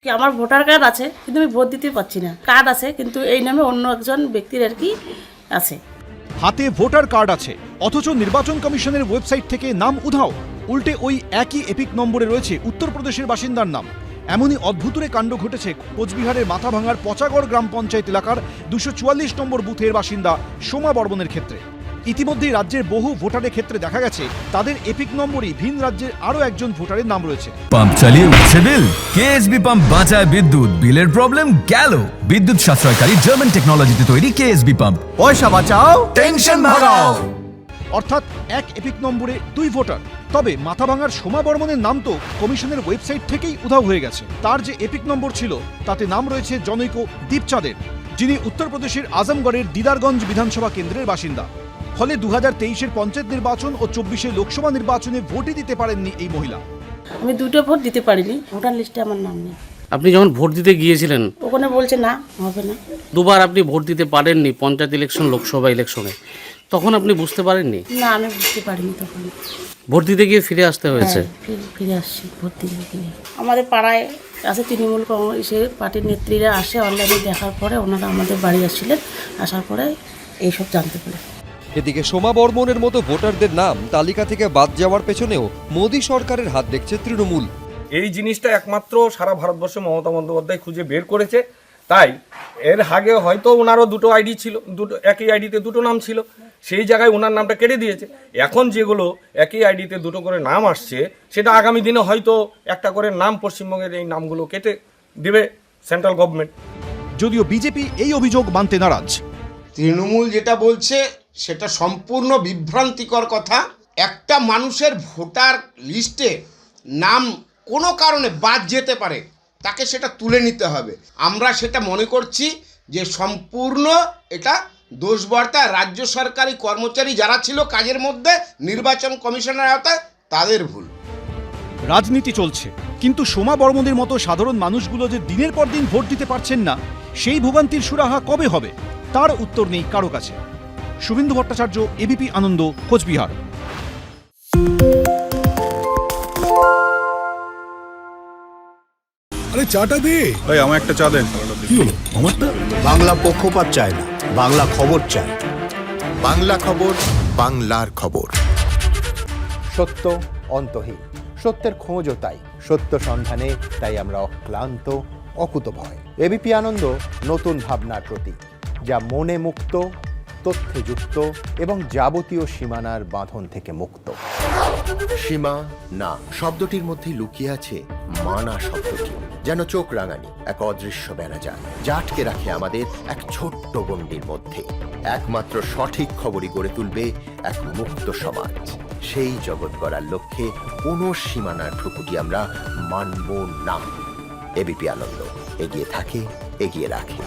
কি আমার voter card আছে কিন্তু আমি ভোট দিতে পারছি না। কার্ড আছে কিন্তু এই নামে অন্য একজন ব্যক্তির আর কি আছে। হাতে ভোটার কার্ড আছে অথচ নির্বাচন কমিশনের ওয়েবসাইট থেকে নাম উধাও। উল্টে ওই একই এপিক নম্বরে রয়েছে উত্তরপ্রদেশের বাসিন্দার নাম। এমনই অদ্ভুতুরে কাণ্ড ঘটেছে কোচবিহারের মাথাভাঙার পচাগড় গ্রাম পঞ্চায়েত এলাকার 244 নম্বর বুথের বাসিন্দা সোমা বর্মনের ক্ষেত্রে। ইতিমধ্যেই রাজ্যের বহু ভোটারের ক্ষেত্রে দেখা গেছে তাদের এপিক নম্বরই ভিন রাজ্যের আরও একজন ভোটারের নাম রয়েছে। পাম্প চালিয়ে উঠছে বিল। কেএসবি পাম্প বাঁচায় বিদ্যুৎ, বিলের প্রবলেম গেল। বিদ্যুৎ সাশ্রয়কারী জার্মান টেকনোলজিতে তৈরি কেএসবি পাম্প। পয়সা বাঁচাও, টেনশন ভাগাও। অর্থাৎ এক এপিক নম্বরে দুই ভোটার। তবে মাথাভাঙার সোমা বর্মনের নাম তো কমিশনের ওয়েবসাইট থেকেই উধাও হয়ে গেছে। তার যে এপিক নম্বর ছিল তাতে নাম রয়েছে জনৈক দীপচাঁদের, যিনি উত্তরপ্রদেশের আজমগড়ের দিদারগঞ্জ বিধানসভা কেন্দ্রের বাসিন্দা। ফলে 2023-এর পঞ্চায়েত নির্বাচন ও 24-এর লোকসভা নির্বাচনে ভোটই দিতে পারেননি এই মহিলা। আমি দুটো ভোট দিতে পারিনি, ভোটার লিস্টে আমার নাম নেই। আপনি যখন ভোট দিতে গিয়েছিলেন ওখানে বলছে না, হবে না। দুবার আপনি ভোট দিতে পারেননি পঞ্চায়েত ইলেকশন, লোকসভা ইলেকশনে, তখন আপনি বুঝতে পারেননি? না, আমি বুঝতে পারিনি তখন। ভোট দিতে গিয়ে ফিরে আসতে হয়েছে? ফিরে আসছি ভোট দিতে গিয়ে। আমাদের পাড়ায় আছে তৃণমূল কংগ্রেসের পার্টির নেত্রীরা আসে, অনলাইনে দেখার পরে ওনারা আমাদের বাড়ি আসছিলেন, আসার পরে এইসব জানতে পারে। এদিকে সোমা বর্মনের মতো ভোটারদের নাম তালিকা থেকে বাদ যাওয়ার পেছনেও মোদী সরকারের হাত দেখছে তৃণমূল। এই জিনিসটা একমাত্র সারা ভারতবর্ষে মমতা বন্দ্যোপাধ্যায় খুঁজে বের করেছে। তাই এর আগে হয়তো ওনারও দুটো আইডি ছিল, একই আইডিতে দুটো নাম ছিল, সেই জায়গায় ওনার নামটা কেটে দিয়েছে। এখন যেগুলো একই আইডিতে দুটো করে নাম আসছে, সেটা আগামী দিনে হয়তো একটা করে নাম পশ্চিমবঙ্গের এই নামগুলো কেটে দেবে সেন্ট্রাল গভর্নমেন্ট। যদিও বিজেপি এই অভিযোগ মানতে নারাজ। তৃণমূল যেটা বলছে সেটা সম্পূর্ণ বিভ্রান্তিকর কথা। একটা মানুষের ভোটার লিস্টে নাম কোনো কারণে বাদ যেতে পারে, তাকে সেটা তুলে নিতে হবে। আমরা সেটা মনে করছি যে সম্পূর্ণ এটা দোষবর্তা রাজ্য সরকারি কর্মচারী যারা ছিল কাজের মধ্যে, নির্বাচন কমিশনের আওতায়, তাদের ভুল। রাজনীতি চলছে, কিন্তু সোমা বর্মনের মতো সাধারণ মানুষগুলো যে দিনের পর দিন ভোট দিতে পারছেন না, সেই ভোগান্তির সুরাহা কবে হবে তার উত্তর নেই কারো কাছে। শুভেন্দু ভট্টাচার্য, এবিপি আনন্দ, কোচবিহার। আরে চাটা দে ভাই, আমার একটা চা দেন। কি হলো আমারটা? বাংলা পক্ষপাত চায় না, বাংলা খবর চায়। বাংলা খবর, বাংলার খবর। সত্য অন্তহীন, সত্যের খোঁজও তাই, সত্য সন্ধানে তাই আমরা অক্লান্ত, অকুতভয়। এবিপি আনন্দ নতুন ভাবনার প্রতীক, যা মনে মুক্ত, তথ্যে যুক্ত এবং যাবতীয় সীমানার বাঁধন থেকে মুক্ত। সীমা না শব্দটির মধ্যে লুকিয়ে আছে মানা শব্দটি, যেন চোখ রাঙানি এক অদৃশ্য বেড়াজাল, যা আটকে রাখে আমাদের এক ছোট্ট গণ্ডির মধ্যে। একমাত্র সঠিক খবরই গড়ে তুলবে এক মুক্ত সমাজ। সেই জগৎ গড়ার লক্ষ্যে কোনো সীমানার ঠুকুটি আমরা মানব না। এবিপি আনন্দ এগিয়ে থাকে, এগিয়ে রাখে।